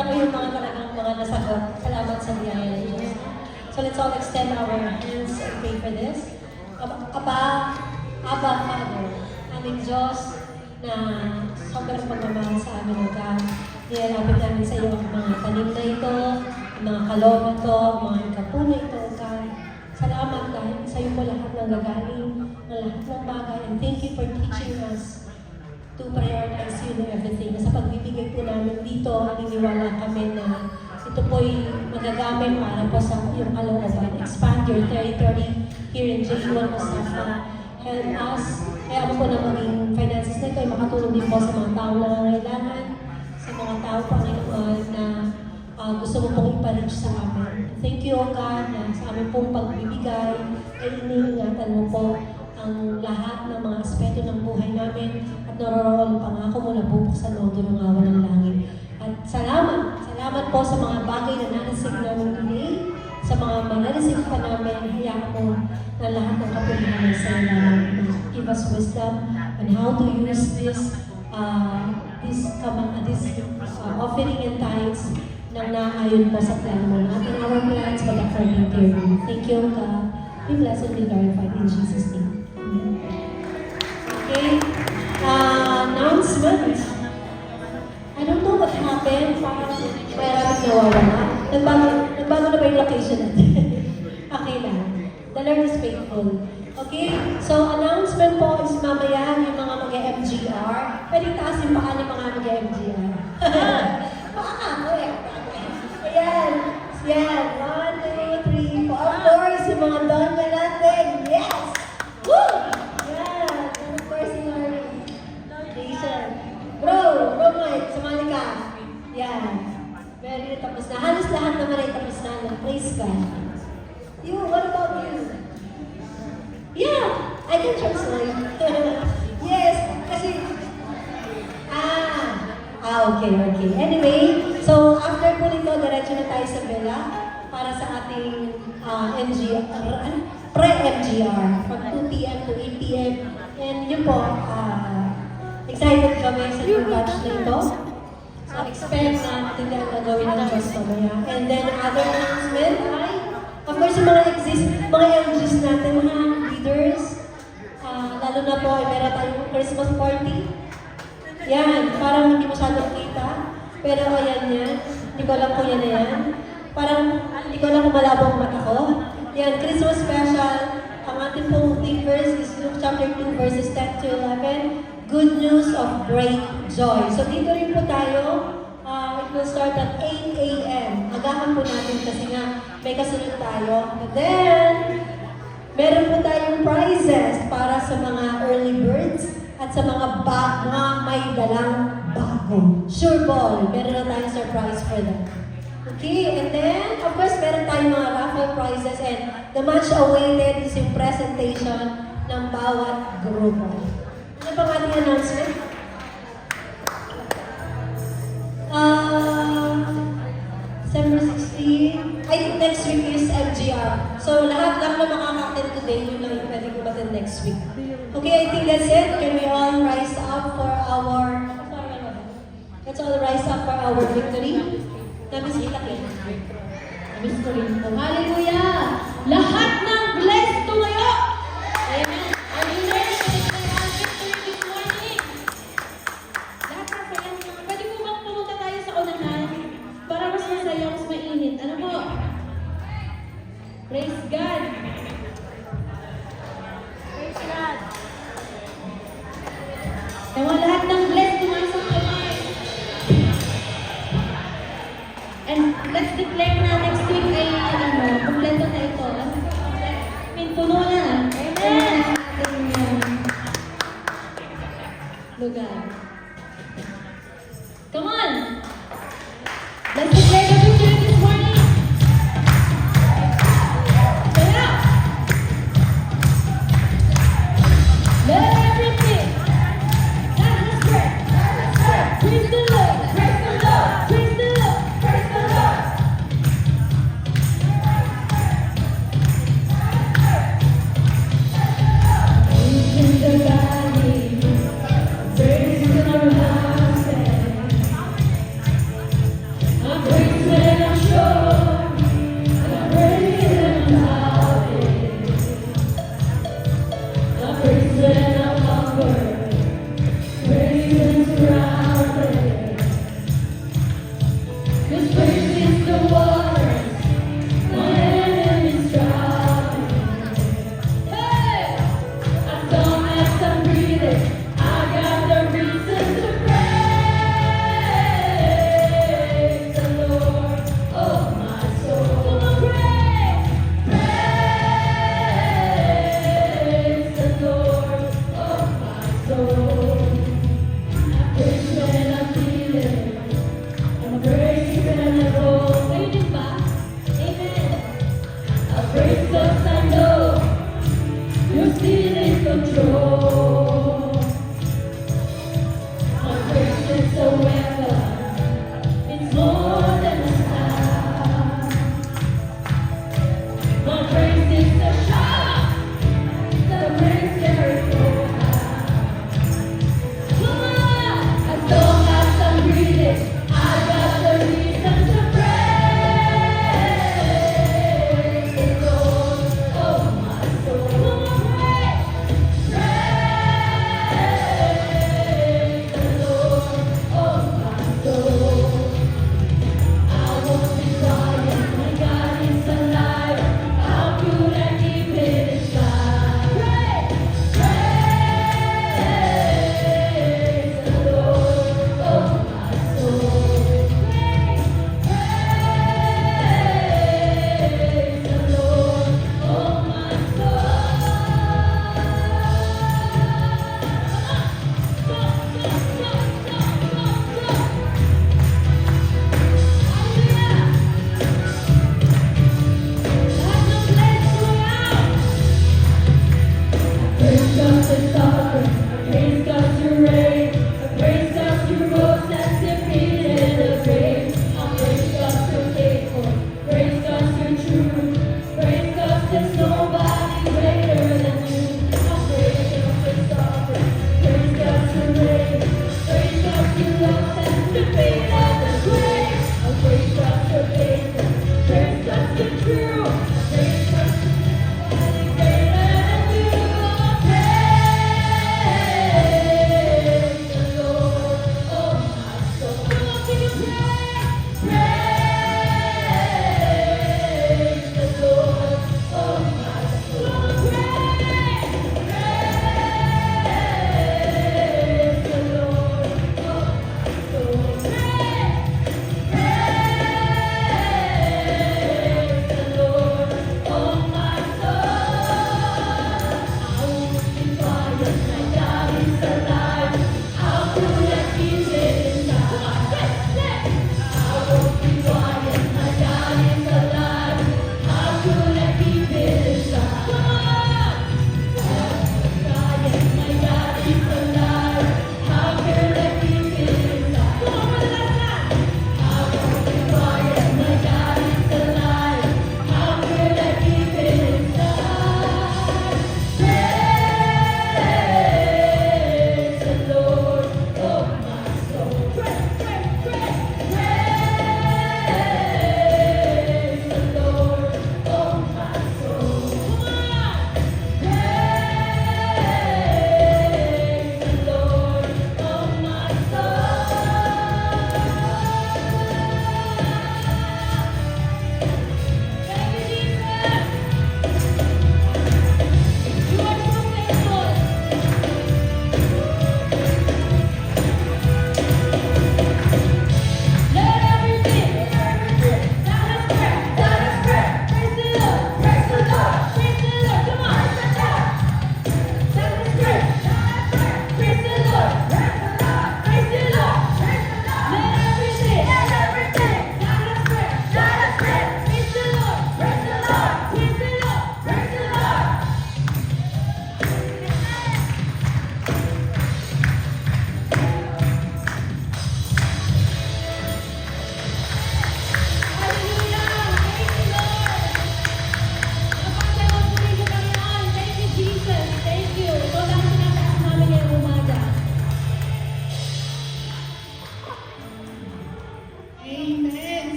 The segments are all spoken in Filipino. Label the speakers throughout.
Speaker 1: Nakita ko yung mga talagang mga nasagot. Salamat sa biyaya ng Diyos. So let's all extend our hands and pray for this. Abba, Father, aming Diyos na sobrang pagmamahal sa amin, O God. Nilalapit namin sa iyo ang mga tanim na ito, ang mga kalong na ito, ang mga ikapo na ito, O God. Salamat dahil sa iyo po lahat ng gagaling, ng lahat ng bagay. And thank you for teaching us to prioritize you in everything. Sa pagbibigay po namin dito, naniniwala kami na ito po'y magagamit para po sa iyong kalooban. Expand your territory here in J1 Mustafa. Help us. Kaya ako po na maging finances na ito ay makatulong din po sa mga tao na nangangailangan, sa mga tao, Panginoon, na gusto mo pong ipa-reach sa amin. Thank you, O God, na sa amin pong pagbibigay ay iniingatan mo po ang lahat ng mga aspeto ng buhay namin at naroroon pangako mo na bubuksan mo doon ng awan ng langit. At salamat po sa mga bagay na nanisig namin today, sa mga mananisig pa namin, hayaan mo na lahat ng kapulihan ay sa iyo. Give us wisdom on how to use this offering and tithes nang naayon po sa plano mo. Not in our plans, but according to your will. Thank you, God. Be blessed and be glorified in Jesus' name. Okay. Announcement. I don't know what happened. Parang maraming nawawala. Nagbago na ba yung location natin? Okay lang. The Lord is faithful. Okay? So, announcement po is mamaya yung mga mag-MGR. Pwede taas yung paa ng mga mag-MGR. Paa ka mo eh. Ayan. Yan. 1, 2, 3, 4. Of course, yung mga donya natin. Yes! Woo! Yan. Of course, yung mga nation. Bro, Mike, sumali ka. Yan. Very tapos na. Halos lahat naman ay tapos na. Praise God. You, what about you? Yeah, I can translate. Yes, kasi... okay. Anyway, so after po nito, diretso na tayo sa Bella para sa ating pre-MGR from 2 p.m. to 8 p.m. And yun po, excited kami sa new batch na ito. So expect na natin ang gagawin ng Diyos mamaya. And then other announcement ay, of course, yung mga LGs natin, mga leaders, lalo na po, meron tayong Christmas party. Yan, parang hindi masyadong kita. Pero ayan yan, hindi ko alam kung yan na yan. Parang hindi ko alam kung malabo ang mata ko. Yan, Christmas special. Ang ating pong theme verse is Luke chapter 2 verses 10 to 11. Good news of great joy. So dito rin po tayo. It will start at 8 a.m. Agahan po natin kasi nga may kasunod tayo. And then, meron po tayong prizes para sa mga early birds at sa mga may dalang bago. Sure ball, meron na tayong surprise for them. Okay, and then, of course, meron tayong mga raffle prizes and the much awaited is yung presentation ng bawat grupo. Ano pang ating announcement? December 16, I think next week is MGR. So lahat lang na makaka-attend today, yun lang yung pwede ko attend next week. Okay, I think that's it. Can we all rise up for our... Let's all rise up for our victory. Namiss kita kayo. Namiss ko rin.
Speaker 2: Hallelujah! Lahat ng blessed tumayo! Amen. Praise God! Praise God! Nawa lahat ng blessed tumasok kamay. And let's declare na next week ay kompleto na ito. Puno na. Amen!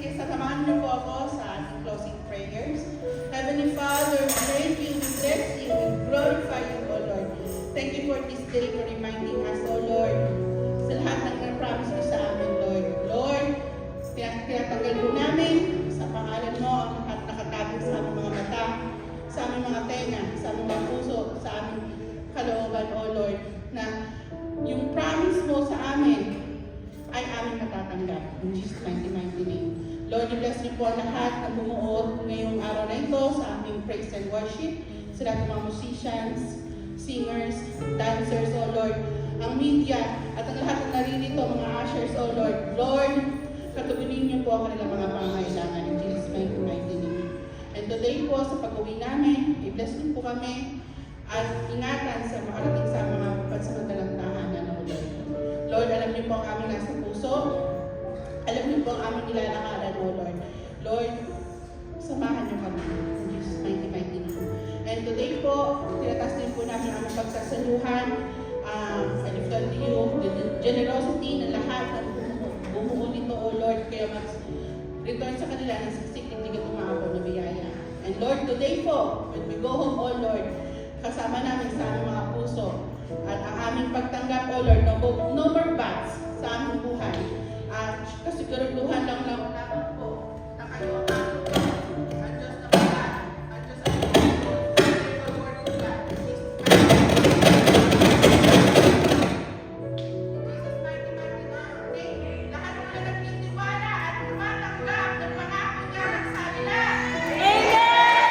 Speaker 3: sige, sasamahan niyo po ako sa ating closing prayers. Heavenly Father, we thank you, we bless you, we glorify you, O Lord. Thank you for this day for reminding us, O Lord, sa lahat ng na-promise mo sa amin, Lord. Lord, tinatanggal po namin sa pangalan mo ang lahat nakatago sa aming mga mata, sa aming mga tenga, sa aming mga puso, sa aming kalooban, O Lord, na yung promise mo sa amin ay aming natatanggap. In Jesus' mighty name. Lord, bless niyo po ang lahat na bumuo ngayong araw na ito sa aming praise and worship. Sa lahat ng mga musicians, singers, dancers, O Lord, ang media, at ang lahat na naririto, mga ushers, O Lord. Lord, katugunin niyo po ang kanilang mga pangailangan in Jesus' mighty name. And today po, sa pag-uwi namin, i-bless niyo po kami at ingatan sa makarating sa mga pansamantalang tahanan, O Lord. Lord, alam niyo po ang aming nasa puso. Alam niyo po ang aming nilalakaran, O Lord. Lord, samahan niyo kami in Jesus' mighty name. And today po, tinatas din po namin ang aming pagsasaluhan. I lift unto you the generosity ng lahat ng bumuo nito, O Lord. Kaya return sa kanila ng siksik, hindi ka tumakapo na biyaya. And Lord, today po, when we go home, O Lord, kasama namin sa aming mga puso at ang aming pagtanggap, O Lord, no more bats sa aming buhay. At kasiguraduhan lang namin po na kayo ang Diyos na wala, ang Diyos ang Lord of God. Jesus mighty name, lahat na nagtitiwala at tumatanggap ng pangako niya sa kanila.
Speaker 1: Praise God.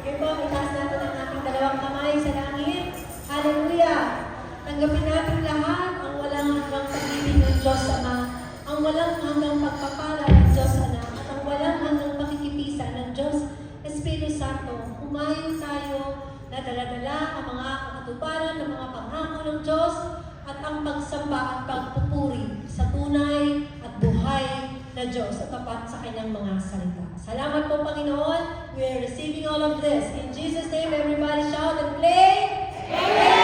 Speaker 1: Sige po, itaas natin ang ating dalawang kamay sa langit. Hallelujah! Tanggapin natin lahat ang walang hanggang pag-ibig ng Diyos Ama, ang walang hanggang pagpapala ng Diyos Anak, at ang walang hanggang pakikipisa ng Diyos Espiritu Santo. Humayon tayo na dala-dala ang mga katuparan ng mga pangako ng Diyos at ang pagsamba at pagpupuri sa tunay at buhay na Diyos at tapat sa kanyang mga salita. Salamat po, Panginoon. We are receiving all of this. In Jesus' name, everybody shout and play. Amen!